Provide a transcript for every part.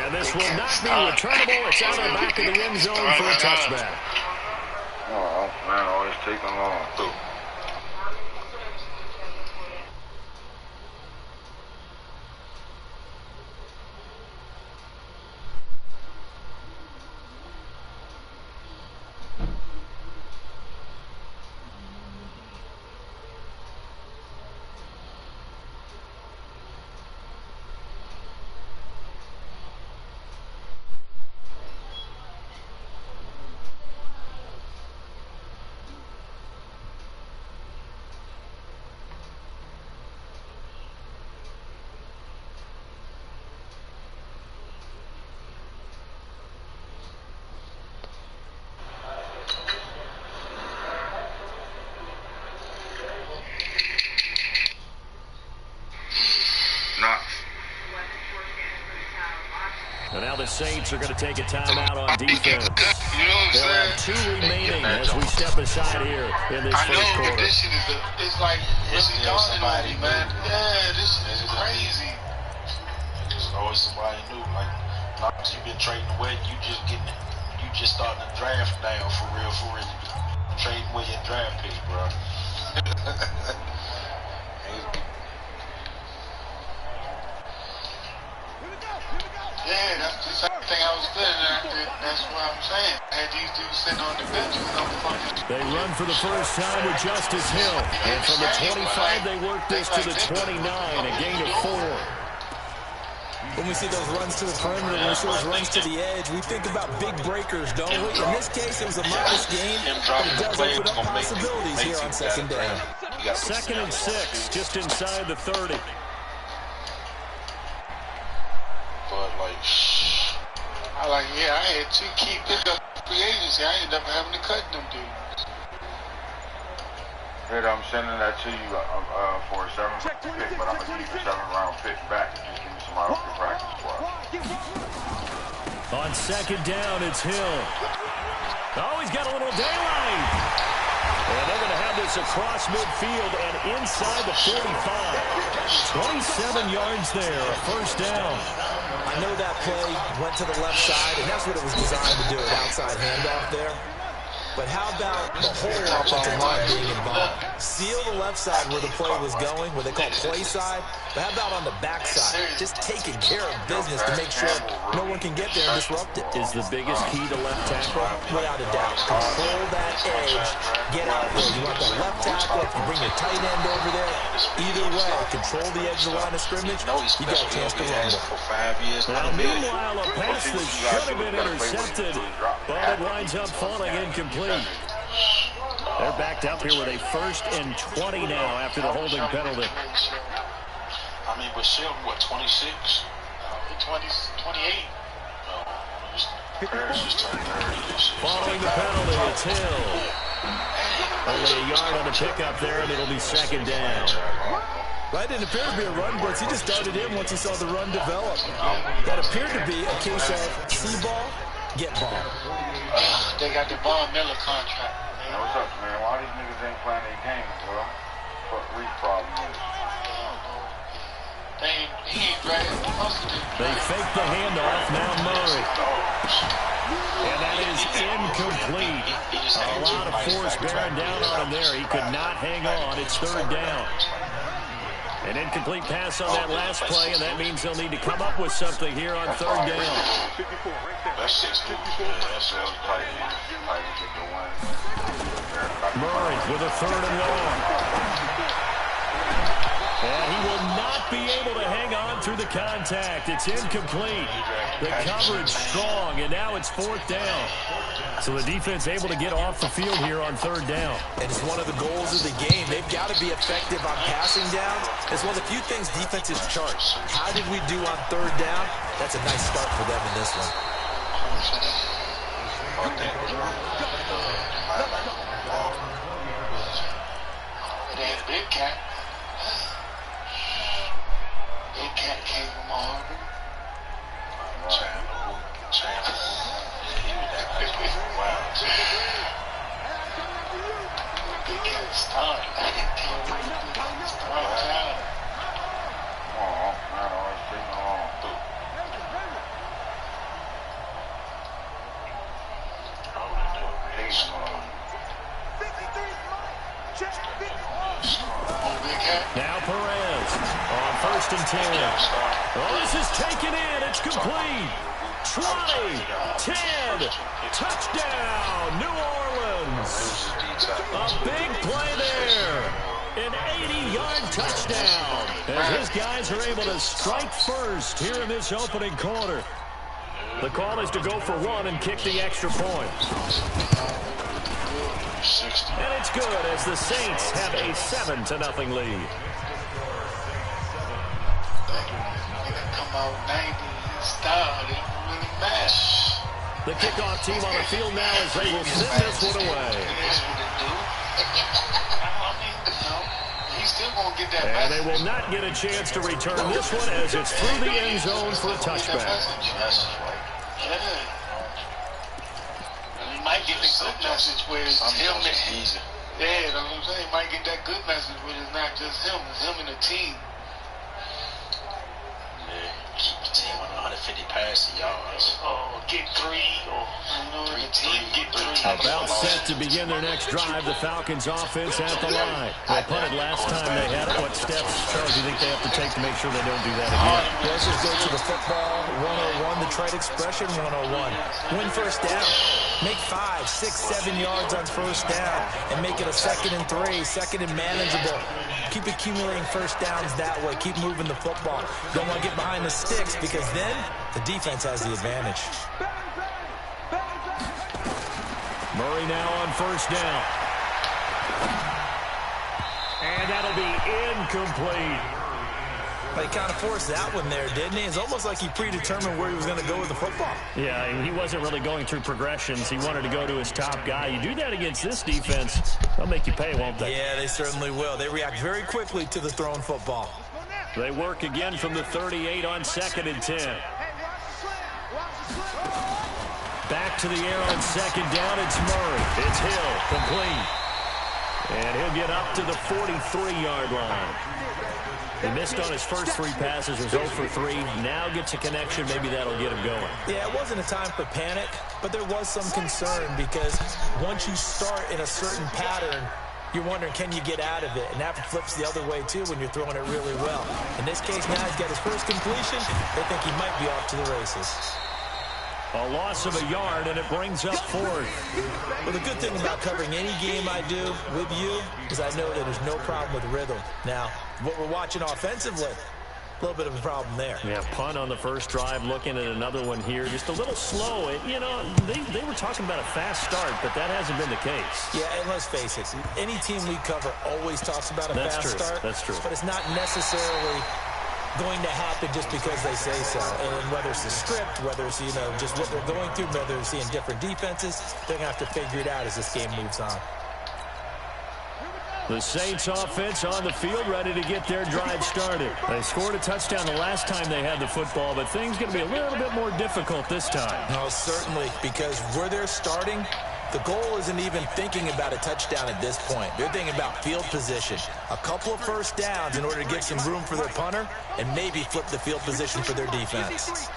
And this will not be returnable. It's out of the back of the end zone for a touchback. Oh, man, always taking long, too. And now the Saints are going to take a timeout on defense. They'll have 2 remaining as we step aside here in this first quarter. This shit it's like really somebody, man. Yeah, this shit is crazy. There's always somebody new. Like, once you've been trading away, you just starting to draft now for real. Trading away your draft picks, bro. Yeah, that's the same thing I was saying. That's what I'm saying. I had these dudes sitting on the bench. They run for the first time with Justice Hill. And from the 25, they work this to the 29, a gain of 4. When we see those runs to the perimeter, when we see those runs to the edge, we think about big breakers, don't we? In this case, it was a modest game, but it does open up possibilities here on second down. 2nd and 6, just inside the 30. But, I had 2 key pickup free agency. I ended up having to cut them dudes. Hey, I'm sending that to you for a 7th pick, but I'm going to give you a 7th-round pick back and just give me somebody off the practice squad. On 2nd down, it's Hill. Oh, he's got a little daylight. And they're going to have this across midfield and inside the 45. 27 yards there, a first down. I know that play went to the left side, and that's what it was designed to do, an outside handoff there. But how about the whole offensive line being involved? Seal the left side where the play was going, where they call play side. But how about on the back side? Just taking care of business to make sure no one can get there and disrupt it. Is the biggest key to left tackle? Without a doubt. Control that edge. Get out there. You want that left tackle. If you bring your tight end over there, either way, control the edge of the line of scrimmage, you got a chance to rumble. Now, meanwhile, a pass that should have been intercepted, but it winds up falling incomplete. They're backed up here with a 1st and 20 now after the holding penalty. I mean, with Shelton, what, 26? 28? Following the penalty, it's Hill. Only a yard on the pickup there, and it'll be 2nd down. Right, it appeared to be a run blitz. He just darted in once he saw the run develop. That appeared to be a case of see ball, get ball. They got the Von Miller contract. Hey, what's up, man? Why these niggas ain't playing their games, bro? What Reed's problem is? He ain't dragging the muscle. They fake the handoff, now Murray. And that is incomplete. A lot of force bearing down on him there. He could not hang on. It's 3rd down. An incomplete pass on that last play, and that means they'll need to come up with something here on 3rd down. Murray with a 3rd and long. And he will not be able to hang on through the contact. It's incomplete. The coverage strong, and now it's 4th down. So the defense able to get off the field here on 3rd down. And it's one of the goals of the game. They've got to be effective on passing downs. It's one of the few things defenses chart. How did we do on 3rd down? That's a nice start for them in this one. Big Cat. Big Cat came from Auburn. Big Cat started. Now Perez on 1st and 10. Oh, this is taken in. It's complete. 20, 10, touchdown, New Orleans. A big play there. An 80-yard touchdown. As his guys are able to strike first here in this opening quarter. The call is to go for one and kick the extra point. And it's good as the Saints have a 7-0 lead. Come out 90 style, it don't really matter. The kickoff team on the field now as they will send this one away. He's still going to get that and they will not get a chance to return this one as it's through the end zone for a touchback. He might get the good message where it's him and easy. Yeah, that's what I'm saying. He might get that good message where it's not just him, it's him and the team. Yeah, keep the team on 150 passing yards. Oh, get 3 or the team get 3. About set to begin their next drive, the Falcons offense at the line. They punted last time they had it. What steps, Charles, do you think they have to take to make sure they don't do that again? Let's just go to the football 101, the trade expression 101. Win first down. Make 5, 6, 7 yards on first down and make it a 2nd and 3, 2nd and manageable. Keep accumulating first downs that way. Keep moving the football. Don't want to get behind the sticks because then the defense has the advantage. Murray now on first down. And that'll be incomplete. He kind of forced that one there, didn't he? It's almost like he predetermined where he was going to go with the football. Yeah, he wasn't really going through progressions. He wanted to go to his top guy. You do that against this defense, they'll make you pay, won't they? Yeah, they certainly will. They react very quickly to the thrown football. They work again from the 38 on 2nd and 10. Back to the air on 2nd down. It's Murray. It's Hill. Complete. And he'll get up to the 43-yard line. He missed on his first 3 passes, was 0 for 3. Now gets a connection. Maybe that'll get him going. Yeah, it wasn't a time for panic, but there was some concern because once you start in a certain pattern, you're wondering, can you get out of it? And that flips the other way, too, when you're throwing it really well. In this case, now he's got his first completion. They think he might be off to the races. A loss of a yard, and it brings up 4th. Well, the good thing about covering any game I do with you is I know that there's no problem with rhythm. Now, what we're watching offensively, a little bit of a problem there. Yeah, punt on the first drive, looking at another one here. Just a little slow. You know, they were talking about a fast start, but that hasn't been the case. Yeah, and let's face it, any team we cover always talks about a fast start. That's true. But it's not necessarily going to happen just because they say so. And whether it's the script, whether it's, just what they're going through, whether they're seeing different defenses, they're going to have to figure it out as this game moves on. The Saints offense on the field, ready to get their drive started. They scored a touchdown the last time they had the football, but things going to be a little bit more difficult this time. No, certainly, because where they're starting, the goal isn't even thinking about a touchdown at this point. They're thinking about field position. A couple of first downs in order to get some room for their punter and maybe flip the field position for their defense.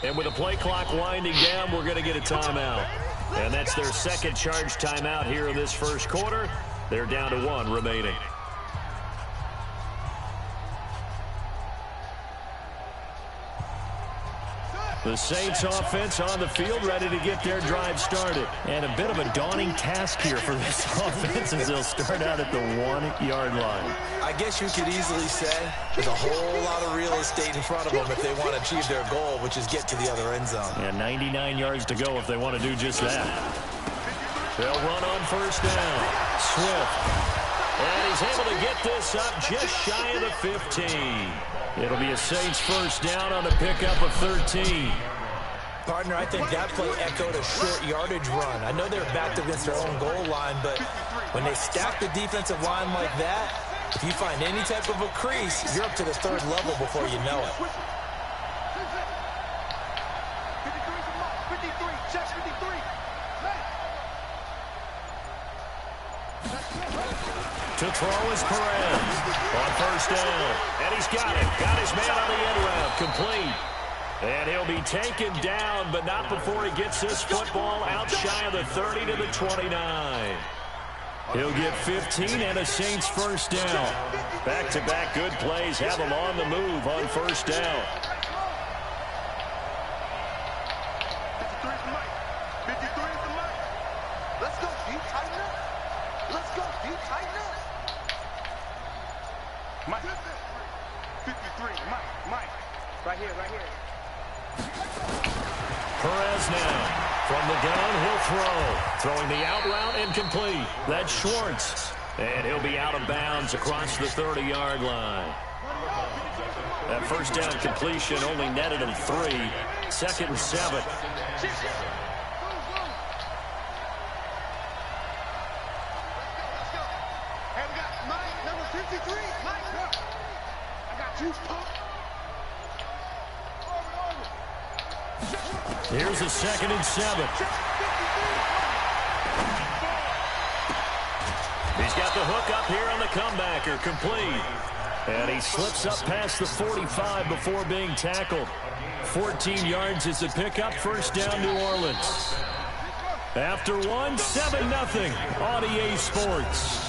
And with the play clock winding down, we're going to get a timeout. And that's their second charge timeout here in this first quarter. They're down to 1 remaining. The Saints offense on the field, ready to get their drive started. And a bit of a daunting task here for this offense as they'll start out at the 1-yard line. I guess you could easily say there's a whole lot of real estate in front of them if they want to achieve their goal, which is get to the other end zone. Yeah, 99 yards to go if they want to do just that. They'll run on first down. Swift. And he's able to get this up just shy of the 15. It'll be a Saints first down on the pickup of 13. Partner, I think that play echoed a short yardage run. I know they're backed against their own goal line, but when they stack the defensive line like that, if you find any type of a crease, you're up to the 3rd level before you know it. To throw is Perez on first down. And he's got it. Got his man on the end route. Complete. And he'll be taken down, but not before he gets this football out shy of the 30 to the 29. He'll get 15 and a Saints first down. Back-to-back good plays have him on the move on first down. 53 is the mic. 53 is the mic. Let's go, D. Tighten up. Let's go, D. Tighten up. Mike. 53. Mike. Right here, right here. Perez now from the gun, he'll throw. Throwing the out route incomplete. That's Schwartz. And he'll be out of bounds across the 30-yard line. That first down completion only netted him 3. 2nd and 7. Hey, we got Mike, number 53. Mike, I got you. Here's a 2nd and 7. He's got the hook up here on the comebacker, complete. And he slips up past the 45 before being tackled. 14 yards is the pickup, first down New Orleans. After one, 7-0 on EA Sports.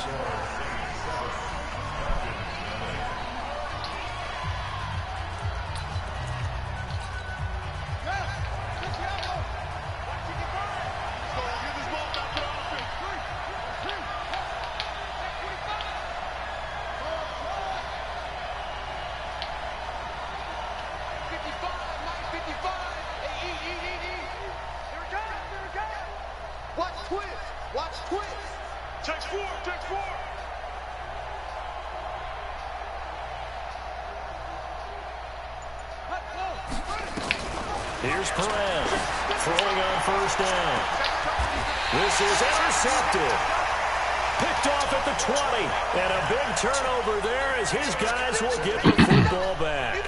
Here's Perez throwing on first down. This is intercepted. Picked off at the 20. And a big turnover there as his guys will get the football back.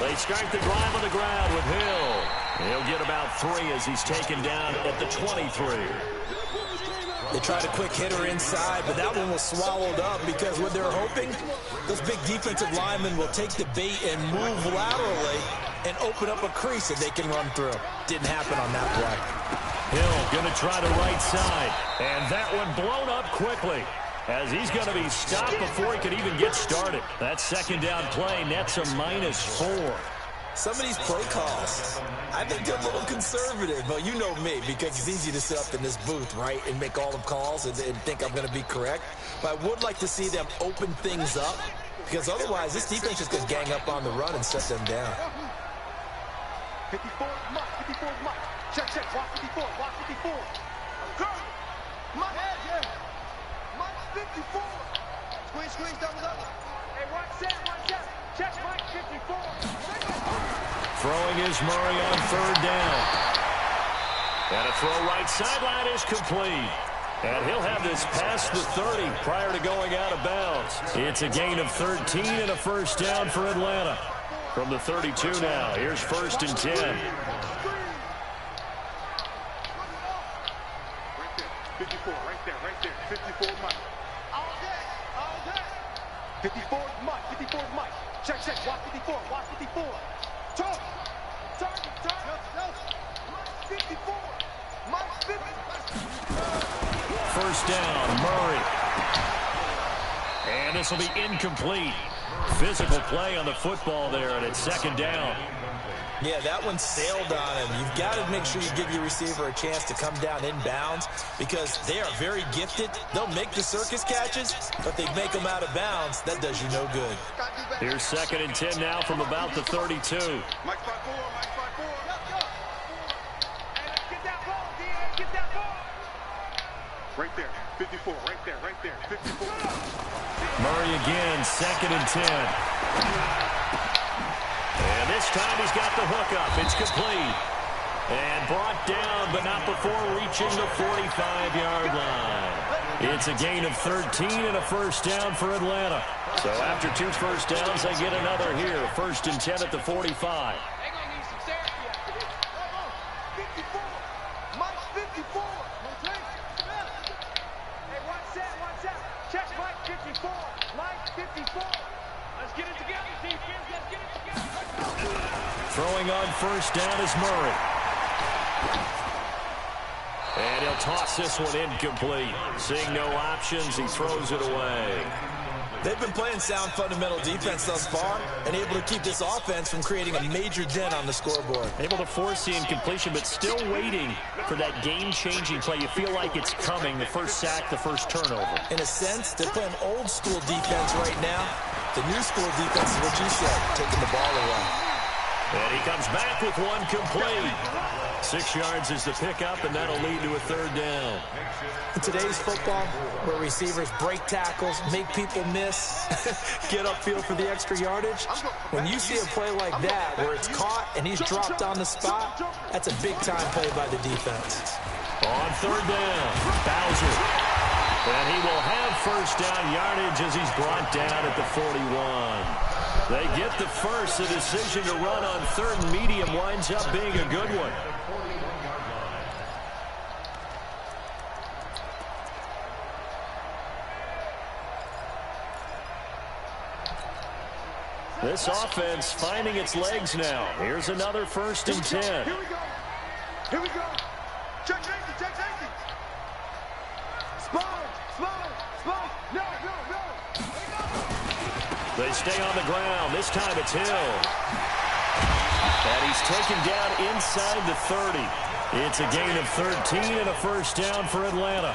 They start the drive on the ground with Hill. He'll get about 3 as he's taken down at the 23. They tried a quick hitter inside, but that one was swallowed up because what they're hoping, those big defensive linemen will take the bait and move laterally and open up a crease that they can run through. Didn't happen on that play. Hill going to try the right side, and that one blown up quickly as he's going to be stopped before he could even get started. That second down play nets a -4. Some of these play calls, I think they're a little conservative, but you know me, because it's easy to sit up in this booth, right, and make all the calls and think I'm going to be correct. But I would like to see them open things up, because otherwise this defense is going to gang up on the run and set them down. 54 is Mike. 54 is Mike. Check. Watch 54. Watch 54. Mike. Mike 54. Squeeze, double. Hey, watch that. Check Mike 54. Throwing is Murray on third down. And a throw right sideline is complete. And he'll have this past the 30 prior to going out of bounds. It's a gain of 13 and a first down for Atlanta. From the 32 now, here's 1st and 10. 54, right there. 54 Mike. All day. 54 is Mike. 54 is Mike. Check. Watch 54. Watch 54. Target. Mike 54. Mike 54. First down, Murray. And this will be incomplete. Physical play on the football there, and it's 2nd down. Yeah, that one sailed on him. You've got to make sure you give your receiver a chance to come down inbounds because they are very gifted. They'll make the circus catches, but they make them out of bounds. That does you no good. Here's 2nd and 10 now from about the 32. Mike 5-4. Get that ball, D.A. Get that ball. Right there. 54. Right there. 54. Murray again, 2nd and 10. And this time he's got the hook up. It's complete. And brought down, but not before reaching the 45-yard line. It's a gain of 13 and a first down for Atlanta. So after 2 first downs, they get another here. 1st and 10 at the 45. They're going to need some therapy after this. 54. Mike's 54. Hey, watch that. Check Mike 54. Mike 54. Let's get it together, defense. Let's get it together. Throwing on first down is Murray. And he'll toss this one incomplete. Seeing no options, he throws it away. They've been playing sound fundamental defense thus far and able to keep this offense from creating a major dent on the scoreboard. Able to force the incompletion, but still waiting for that game-changing play. You feel like it's coming, the first sack, the first turnover. In a sense, they're playing old-school defense right now. The new school defense is what you said, taking the ball away. And he comes back with one complete. 6 yards is the pickup, and that'll lead to a third down. In today's football, where receivers break tackles, make people miss, get upfield for the extra yardage, when you see a play like that where it's caught and he's dropped on the spot, that's a big-time play by the defense. On third down, Bowser. And he will have first down yardage as he's brought down at the 41. They get the first. The decision to run on third and medium winds up being a good one. This offense finding its legs now. Here's another 1st and 10. Here we go. Check safety. Small. No. They stay on the ground. This time it's Hill. And he's taken down inside the 30. It's a gain of 13 and a first down for Atlanta.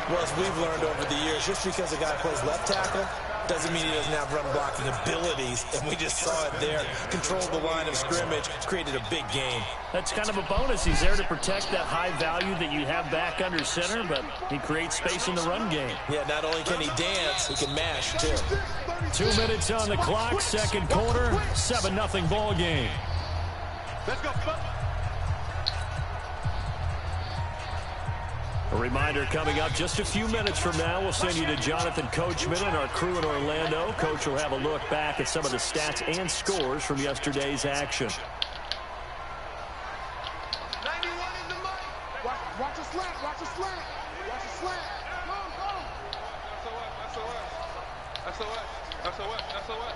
Well, as we've learned over the years, just because a guy plays left tackle doesn't mean he doesn't have run-blocking abilities, and we just saw it there. Controlled the line of scrimmage, created a big gain. That's kind of a bonus. He's there to protect that high value that you have back under center, but he creates space in the run game. Yeah, not only can he dance, he can mash, too. 2 minutes on the clock, second quarter, 7-0 ball game. Let's go. A reminder coming up just a few minutes from now, we'll send you to Jonathan Coachman and our crew in Orlando. Coach will have a look back at some of the stats and scores from yesterday's action. 91 in the mic. Watch a slant. Go. That's a what?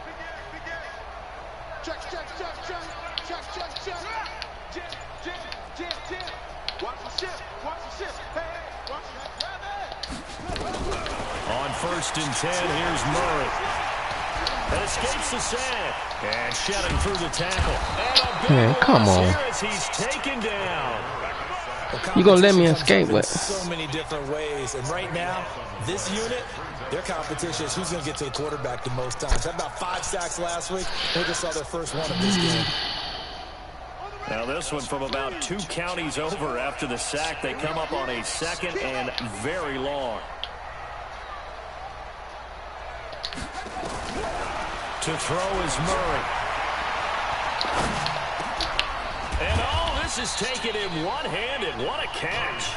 Big game. Check. Jam. Watch the ship. Hey, watch it. On 1st and 10, here's Murray. And escapes the sack. And shedding through the tackle. And a Man, come on. here as he's taken down. You gonna let me escape with? So many different ways, and right now, this unit, their competition is who's going to get to the quarterback the most times. Had about 5 sacks last week. We just saw their first one of this game. Now this one from about 2 counties over after the sack. They come up on a second and very long. To throw is Murray. And this is taken in one-handed. What a catch.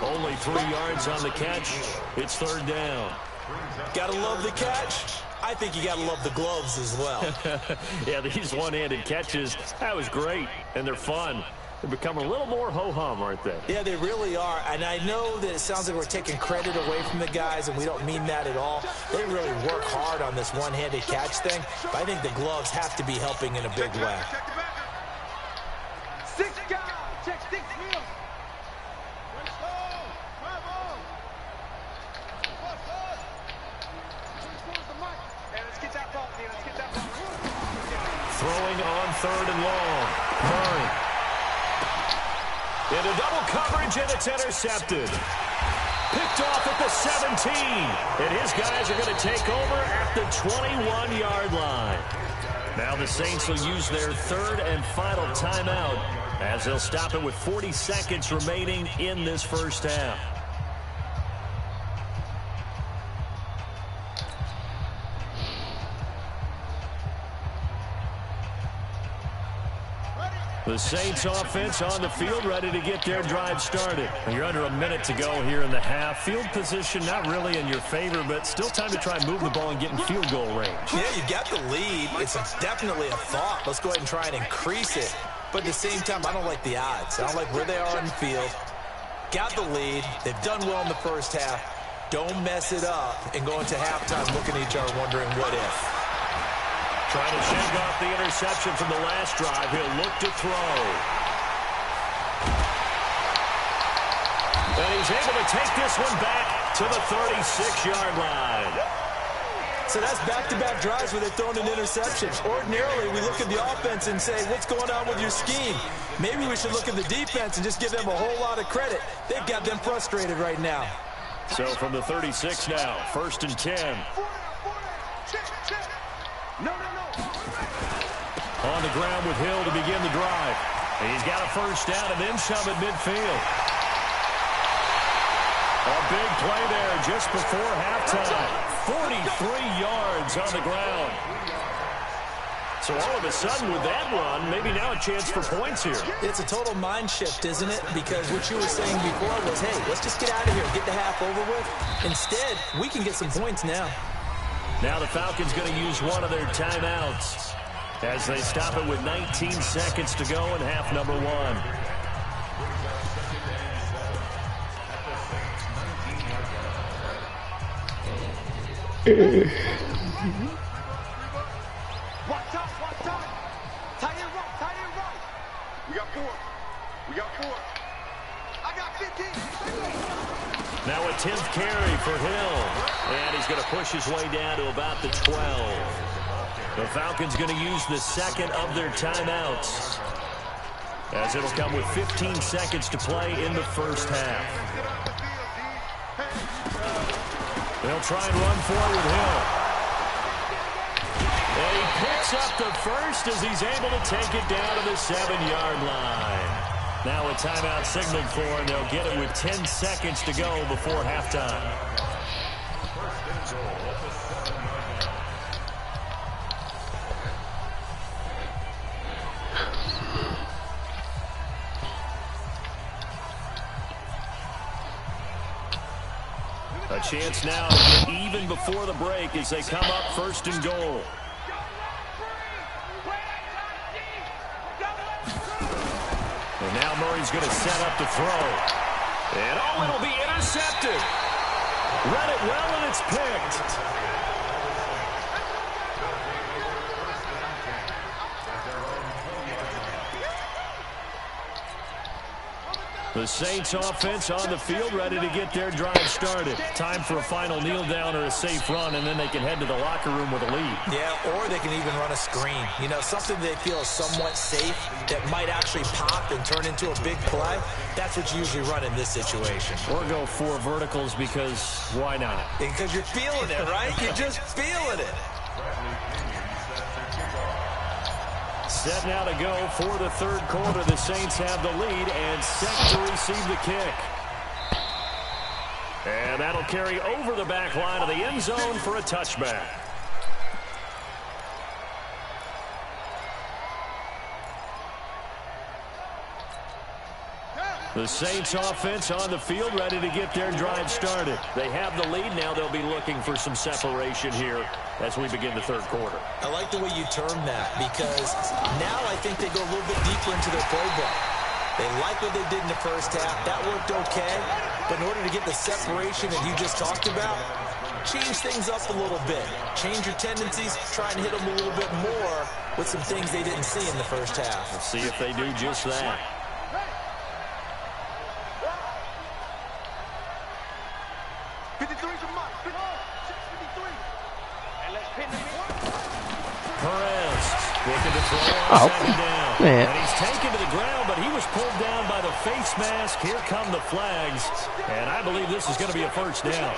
Only 3 yards on the catch. It's third down. Gotta love the catch. I think you gotta love the gloves as well. Yeah, these one-handed catches, that was great, and they're fun. They become a little more ho-hum, aren't they? Yeah, they really are, and I know that it sounds like we're taking credit away from the guys, and we don't mean that at all. They really work hard on this one-handed catch thing, but I think the gloves have to be helping in a big way. 6 guys. Check 6 wheels. Throwing on 3rd and long. Murray. Into double coverage, and it's intercepted. Picked off at the 17. And his guys are going to take over at the 21-yard line. Now the Saints will use their 3rd and final timeout as they'll stop it with 40 seconds remaining in this first half. The Saints offense on the field, ready to get their drive started. You're under a minute to go here in the half. Field position not really in your favor, but still time to try and move the ball and get in field goal range. Yeah, you got the lead. It's definitely a thought. Let's go ahead and try and increase it. but at the same time, I don't like the odds. I don't like where they are in the field. Got the lead. They've done well in the first half. Don't mess it up and go into halftime looking at each other wondering what if. Trying to shake off the interception from the last drive. He'll look to throw. And he's able to take this one back to the 36-yard line. So that's back-to-back drives where they've thrown an interception. Ordinarily, we look at the offense and say, what's going on with your scheme? Maybe we should look at the defense and just give them a whole lot of credit. They've got them frustrated right now. So from the 36 now, 1st and 10. On the ground with Hill to begin the drive. He's got a first down and then some at midfield. A big play there just before halftime. 43 yards on the ground. So all of a sudden with that run, maybe now a chance for points here. It's a total mind shift, isn't it? Because what you were saying before was, hey, let's just get out of here, get the half over with. Instead, we can get some points now. Now the Falcons going to use one of their timeouts as they stop it with 19 seconds to go in half number 1. Watch out, watch out. Tight end right, tight end right. We got 4. We got 4. I got 15. Now a 10th carry for Hill. And he's going to push his way down to about the 12. The Falcons going to use the second of their timeouts, as it'll come with 15 seconds to play in the first half. They'll try and run forward Hill. And he picks up the first as he's able to take it down to the 7-yard line. Now a timeout signaled for, and they'll get it with 10 seconds to go before halftime. A chance now to get even before the break as they come up 1st and goal. And now Murray's going to set up to throw. And oh, it'll be intercepted. Read it well, and it's picked. The Saints offense on the field, ready to get their drive started. Time for a final kneel down or a safe run, and then they can head to the locker room with a lead. Yeah, or they can even run a screen. You know, something they feel is somewhat safe that might actually pop and turn into a big play. That's what you usually run in this situation. Or go 4 verticals because why not? Because you're feeling it, right? You're just feeling it. Set now to go for the 3rd quarter. The Saints have the lead and set to receive the kick. And that'll carry over the back line of the end zone for a touchback. The Saints offense on the field, ready to get their drive started. They have the lead. Now they'll be looking for some separation here as we begin the 3rd quarter. I like the way you term that, because now I think they go a little bit deeper into their playbook. They like what they did in the first half. That worked okay. But in order to get the separation that you just talked about, change things up a little bit. Change your tendencies. Try and hit them a little bit more with some things they didn't see in the first half. Let's see if they do just that. Perez looking to throw on 2nd down. Man. And he's taken to the ground, but he was pulled down by the face mask. Here come the flags. And I believe this is going to be a first down.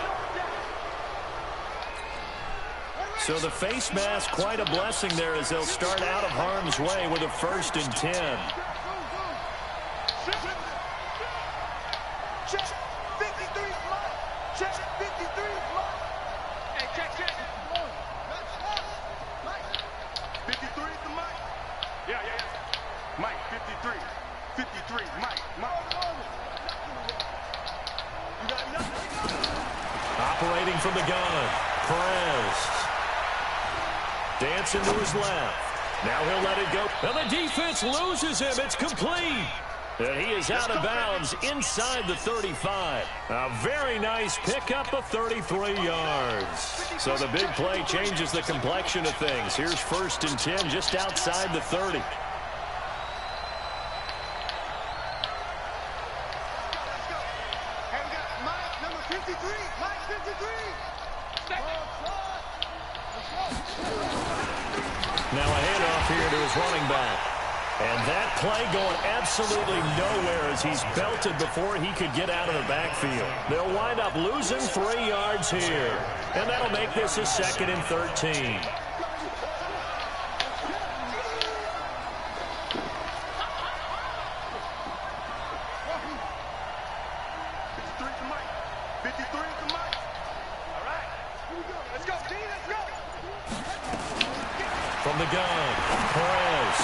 So the face mask, quite a blessing there as they'll start out of harm's way with a 1st and 10. Check. 53 Mike. Check. 53 Mike. Hey, check. 53 is the Mike. Yeah. Mike, 53. 53, Mike. You got nothing. Operating from the gun, Perez. Dancing to his left. Now he'll let it go. And the defense loses him. It's complete. And he is out of bounds inside the 35. A very nice pickup of 33 yards. So the big play changes the complexion of things. Here's 1st and 10 just outside the 30. Now a handoff here to his running back. And that play going absolutely nowhere as he's belted before he could get out of the backfield. They'll wind up losing 3 yards here. And that'll make this a 2nd and 13. From the gun, Perez.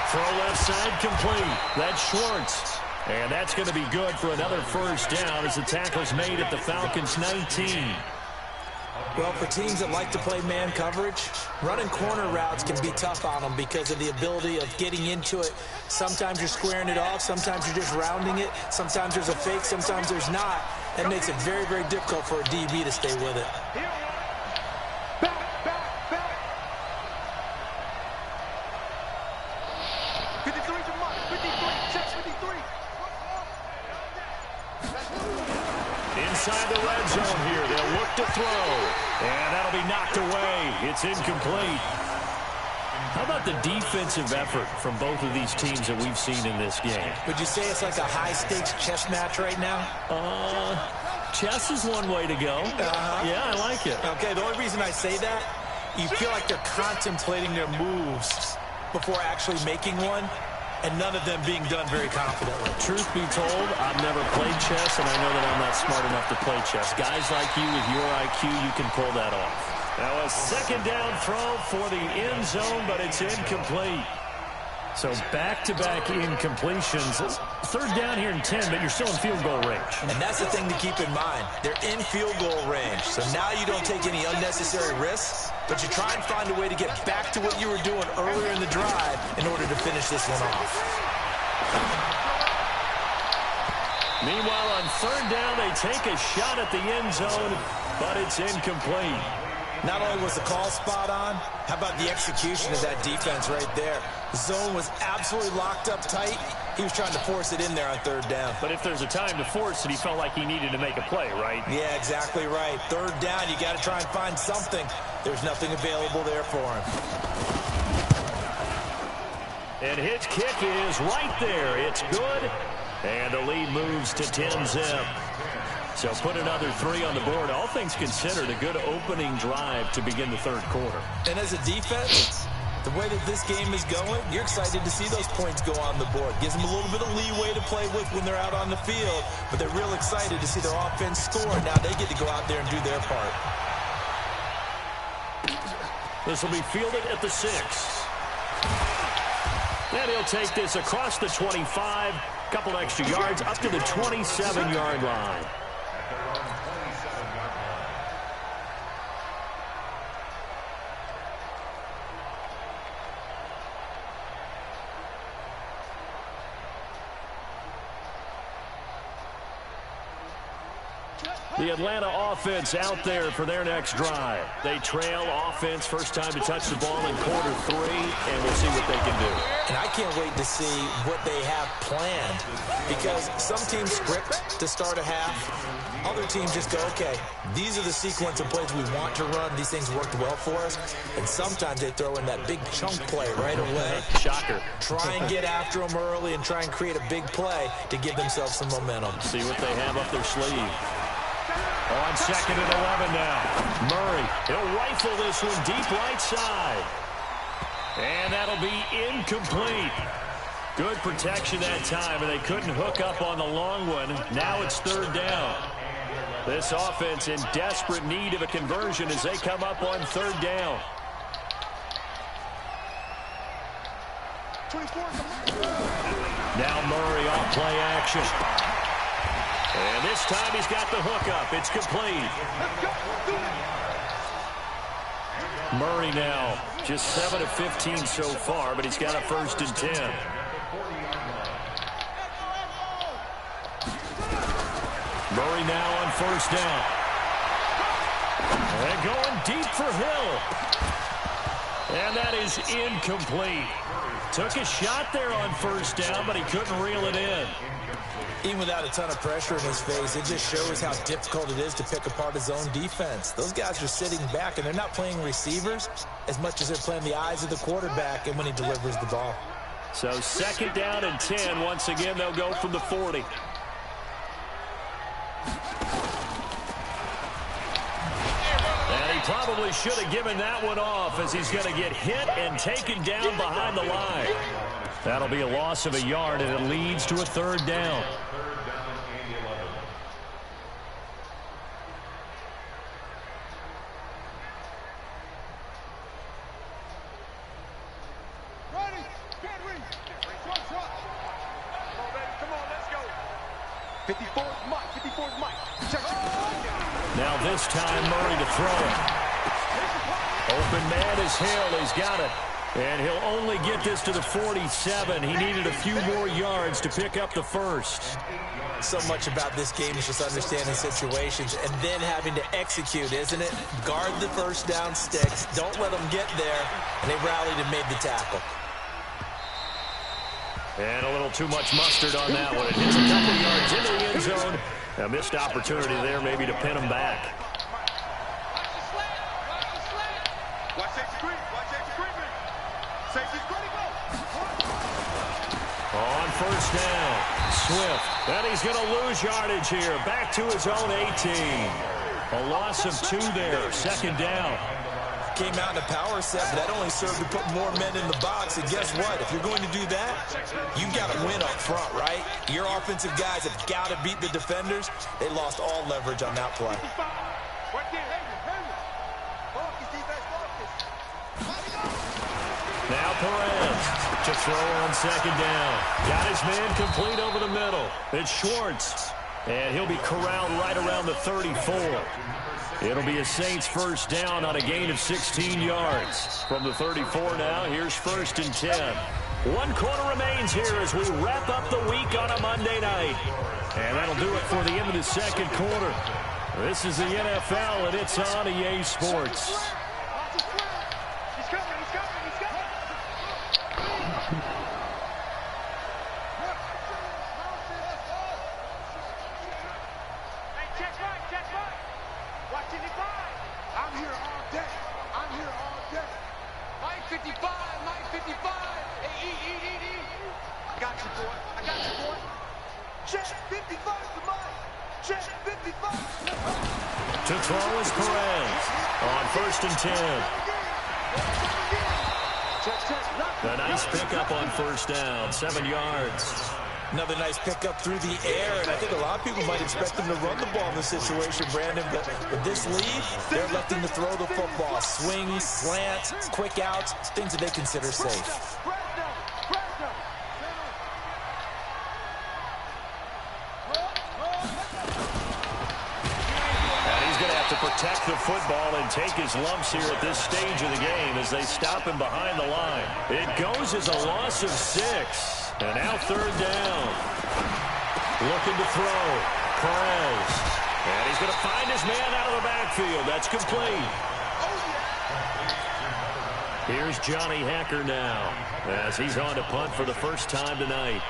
Throw left side complete. That's Schwartz. And that's going to be good for another 1st down as the tackle's made at the Falcons' 19. Well, for teams that like to play man coverage, running corner routes can be tough on them because of the ability of getting into it. Sometimes you're squaring it off. Sometimes you're just rounding it. Sometimes there's a fake. Sometimes there's not. That makes it very, very difficult for a DB to stay with it. Inside the red zone here. They'll look to throw. And that'll be knocked away. It's incomplete. How about the defensive effort from both of these teams that we've seen in this game? Would you say it's like a high-stakes chess match right now? Chess is one way to go. Yeah, I like it. Okay, the only reason I say that, you feel like they're contemplating their moves before actually making one, and none of them being done very confidently. Truth be told, I've never played chess, and I know that I'm not smart enough to play chess. Guys like you with your IQ, you can pull that off. Now a 2nd down throw for the end zone, but it's incomplete. So back-to-back incompletions. 3rd down here and 10, but you're still in field goal range. And that's the thing to keep in mind. They're in field goal range. So now you don't take any unnecessary risks, but you try and find a way to get back to what you were doing earlier in the drive in order to finish this one off. Meanwhile, on 3rd down, they take a shot at the end zone, but it's incomplete. Not only was the call spot on, how about the execution of that defense right there? The zone was absolutely locked up tight. He was trying to force it in there on 3rd down. But if there's a time to force it, he felt like he needed to make a play, right? Yeah, exactly right. 3rd down, you got to try and find something. There's nothing available there for him. And his kick is right there. It's good. And the lead moves to 10-zip. So put another 3 on the board. All things considered, a good opening drive to begin the 3rd quarter. And as a defense, the way that this game is going, you're excited to see those points go on the board. Gives them a little bit of leeway to play with when they're out on the field, but they're real excited to see their offense score. Now they get to go out there and do their part. This will be fielded at the 6. And he'll take this across the 25, couple extra yards, up to the 27-yard line. The Atlanta offense out there for their next drive. They trail offense, first time to touch the ball in quarter 3, and we'll see what they can do. And I can't wait to see what they have planned, because some teams script to start a half. Other teams just go, okay, these are the sequence of plays we want to run. These things worked well for us. And sometimes they throw in that big chunk play right away. Shocker. Try and get after them early and try and create a big play to give themselves some momentum. See what they have up their sleeve. On 2nd and 11 now. Murray, he'll rifle this one deep right side. And that'll be incomplete. Good protection that time, and they couldn't hook up on the long one. Now it's 3rd down. This offense in desperate need of a conversion as they come up on 3rd down. Now Murray off play action. And this time he's got the hook up. It's complete. Murray now, just 7 of 15 so far, but he's got a 1st and 10. Murray now on 1st down. And going deep for Hill. And that is incomplete. Took a shot there on 1st down, but he couldn't reel it in. Even without a ton of pressure in his face, it just shows how difficult it is to pick apart his own defense. Those guys are sitting back, and they're not playing receivers as much as they're playing the eyes of the quarterback and when he delivers the ball. So 2nd down and 10. Once again, they'll go from the 40. And he probably should have given that one off as he's going to get hit and taken down behind the line. That'll be a loss of a yard, and it leads to a 3rd down. Now this time Murray to throw it. Open man is Hill. He's got it. And he'll only get this to the 47. He needed a few more yards to pick up the 1st. So much about this game is just understanding situations and then having to execute, isn't it? Guard the 1st down sticks. Don't let them get there. And they rallied and made the tackle. And a little too much mustard on that one. It hits a couple yards into the end zone. A missed opportunity there maybe to pin him back. On 1st down, Swift. And he's going to lose yardage here. Back to his own 18. A loss of 2 there. 2nd down. Came out in a power set, but that only served to put more men in the box. And guess what? If you're going to do that, you've got to win up front, right? Your offensive guys have got to beat the defenders. They lost all leverage on that play. Now Perez to throw on 2nd down. Got his man complete over the middle. It's Schwartz. And he'll be corralled right around the 34. It'll be a Saints 1st down on a gain of 16 yards. From the 34 now, here's 1st and 10. 1 quarter remains here as we wrap up the week on a Monday night. And that'll do it for the end of the 2nd quarter. This is the NFL, and it's on EA Sports. To throw is Perez on 1st and 10. A nice pickup on 1st down, 7 yards. Another nice pickup through the air, and I think a lot of people might expect them to run the ball in this situation, Brandon, but with this lead, they're electing to throw the football. Swings, slants, quick outs, things that they consider safe. Protect the football and take his lumps here at this stage of the game as they stop him behind the line. It goes as a loss of 6. And now 3rd down. Looking to throw. Perez. And he's going to find his man out of the backfield. That's complete. Here's Johnny Hacker now as he's on to punt for the 1st time tonight.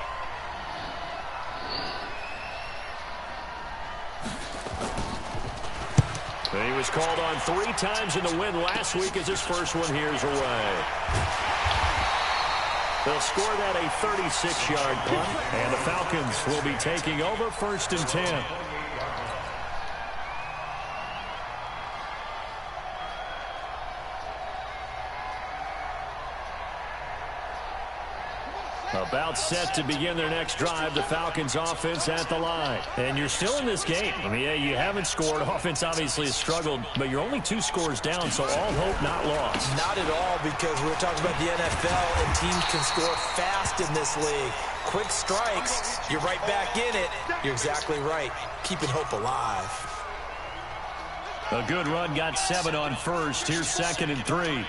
He was called on 3 times in the win last week as his first one here's away. They'll score that a 36-yard punt, and the Falcons will be taking over 1st and 10. About set to begin their next drive, the Falcons offense at the line. And you're still in this game. I mean, yeah, you haven't scored. Offense obviously has struggled, but you're only 2 scores down, so all hope not lost. Not at all, because we're talking about the NFL, and teams can score fast in this league. Quick strikes, you're right back in it. You're exactly right. Keeping hope alive. A good run, got 7 on first. Here's 2nd and 3.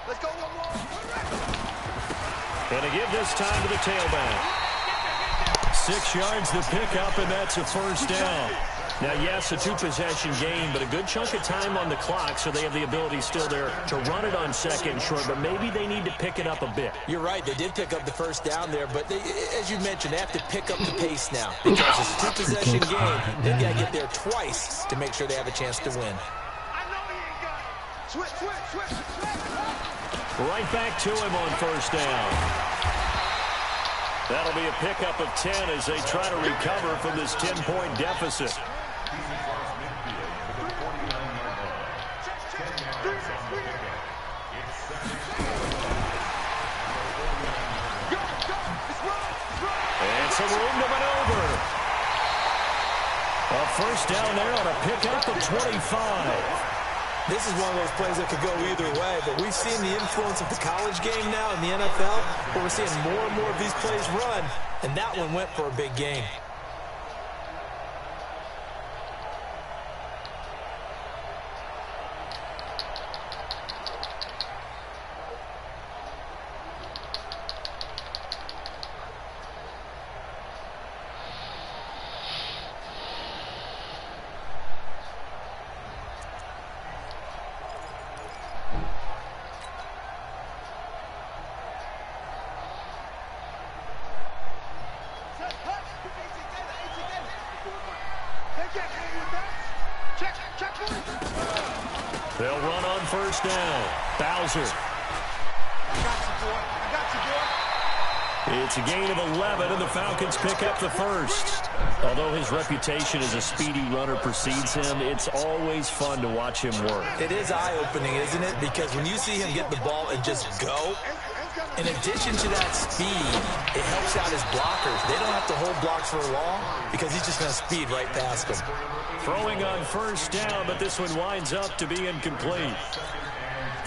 Let's go. And to give this time to the tailback. 6 yards to pick up, and that's a first down. Now, yes, a 2-possession game, but a good chunk of time on the clock, so they have the ability still there to run it on 2nd and short, but maybe they need to pick it up a bit. You're right. They did pick up the first down there, but they, as you mentioned, they have to pick up the pace now because it's a 2-possession game. They've got to get there twice to make sure they have a chance to win. I know he ain't got it. Switch. Right back to him on first down. That'll be a pickup of 10 as they try to recover from this 10-point deficit. And some room to maneuver. A first down there on a pickup of 25. This is one of those plays that could go either way, but we've seen the influence of the college game now in the NFL, where we're seeing more and more of these plays run, and that one went for a big gain. They'll run on first down. Bowser. I got you, boy. It's a gain of 11, and the Falcons pick up the first. Although his reputation as a speedy runner precedes him, it's always fun to watch him work. It is eye-opening, isn't it? Because when you see him get the ball and just go, in addition to that speed, it helps out his blockers. They don't have to hold blocks for long because he's just going to speed right past them. Throwing on first down, but this one winds up to be incomplete.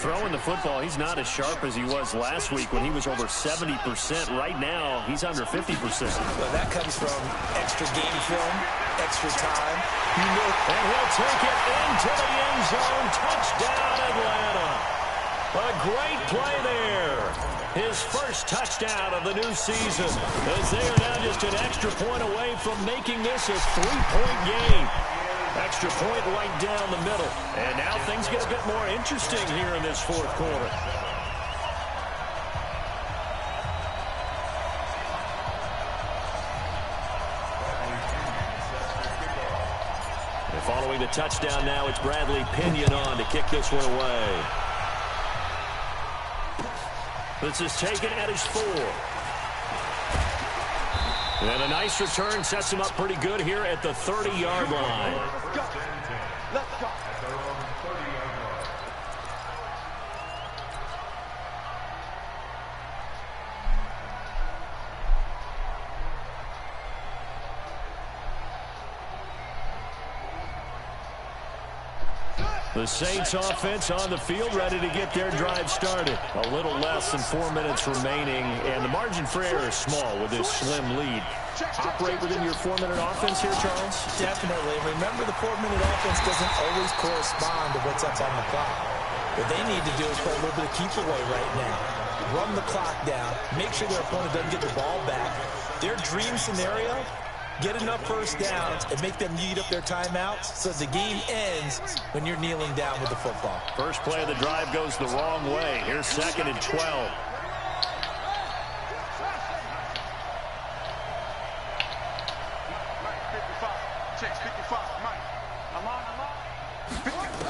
Throwing the football, he's not as sharp as he was last week when he was over 70%. Right now, he's under 50%. Well, that comes from extra game film, extra time. And he'll take it into the end zone. Touchdown, Atlanta. A great play there. His first touchdown of the new season, as they are now just an extra point away from making this a 3-point game. Extra point right down the middle. And now things get a bit more interesting here in this fourth quarter. And following the touchdown now, it's Bradley Pinion on to kick this one away. This is taken at his 4. And a nice return sets him up pretty good here at the 30-yard line. Let's go. The Saints offense on the field, ready to get their drive started. A little less than 4 minutes remaining, and the margin for error is small with this slim lead. Operate within your 4-minute offense here, Charles? Definitely. Remember, the 4-minute offense doesn't always correspond to what's up on the clock. What they need to do is play a little bit of keep away right now. Run the clock down. Make sure their opponent doesn't get the ball back. Their dream scenario, get enough first downs and make them eat up their timeouts so the game ends when you're kneeling down with the football. First play of the drive goes the wrong way. Here's 2nd and 12.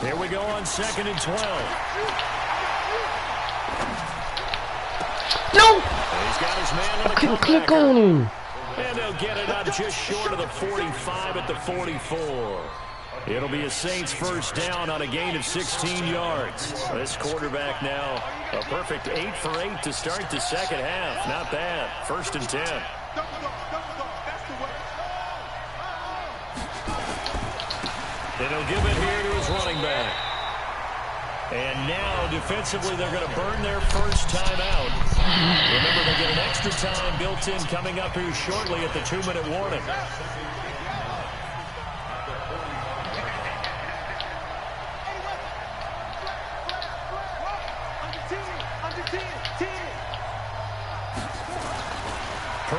Here we go on 2nd and 12. No! He's got his man on the Couldn't click comebacker. on him. And they'll get it up just short of the 45 at the 44. It'll be a Saints first down on a gain of 16 yards. This quarterback now a perfect 8 for 8 to start the second half. Not bad. 1st and 10. And he'll give it here to his running back. And now, defensively, they're going to burn their first timeout. Remember, they get an extra time built in coming up here shortly at the 2-minute warning.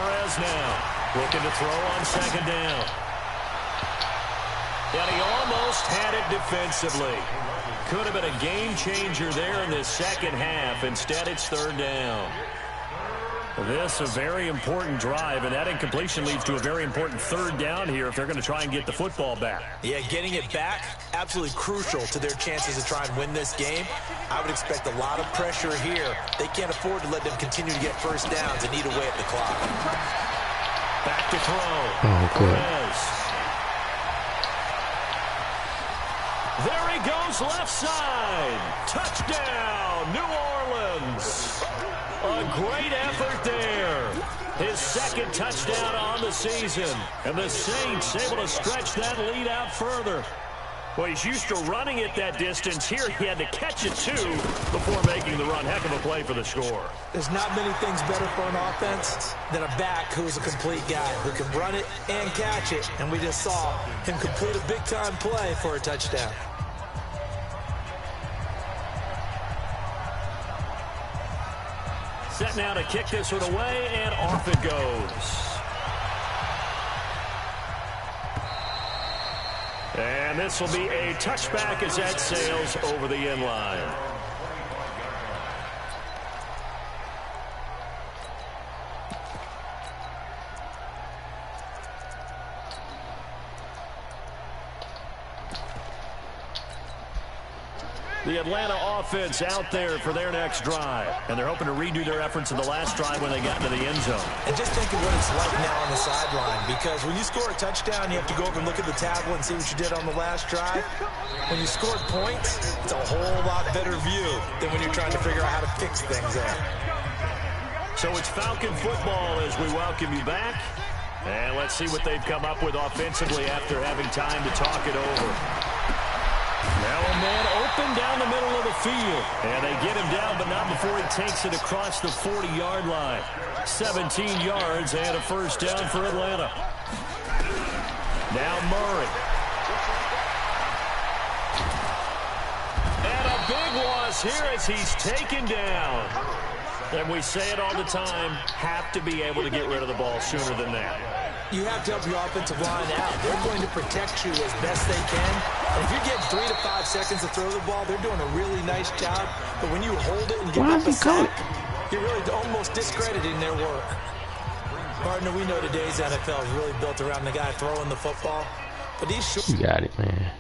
Perez now, looking to throw on second down. And he almost had it defensively. Could have been a game changer there in this second half. Instead, it's third down. This is a very important drive, and that incompletion leads to a very important third down here if they're going to try and get the football back. Yeah, getting it back, absolutely crucial to their chances to try and win this game. I would expect a lot of pressure here. They can't afford to let them continue to get first downs and eat away at the clock. Back to throw. Oh, good. Perez. There he goes, left side. Touchdown, New Orleans. A great effort there. His second touchdown on the season. And the Saints able to stretch that lead out further. Well, he's used to running it that distance. Here he had to catch it, too, before making the run. Heck of a play for the score. There's not many things better for an offense than a back who's a complete guy who can run it and catch it. And we just saw him complete a big-time play for a touchdown. Set now to kick this one away, and off it goes. And this will be a touchback as that sails over the end line. The Atlanta offense out there for their next drive. And they're hoping to redo their efforts in the last drive when they got into the end zone. And just think of what it's like now on the sideline, because when you score a touchdown, you have to go over and look at the tablet and see what you did on the last drive. When you scored points, it's a whole lot better view than when you're trying to figure out how to fix things there. So it's Falcon football as we welcome you back. And let's see what they've come up with offensively after having time to talk it over. Now a man open down the middle of the field. And they get him down, but not before he takes it across the 40-yard line. 17 yards and a first down for Atlanta. Now Murray. And a big loss here as he's taken down. And we say it all the time, have to be able to get rid of the ball sooner than that. You have to help your offensive line out. They're going to protect you as best they can. And if you're getting 3 to 5 seconds to throw the ball, they're doing a really nice job. But when you hold it and give up a sack, you're really almost discrediting their work. Partner, we know today's NFL is really built around the guy throwing the football. But he's sure. You got it, man.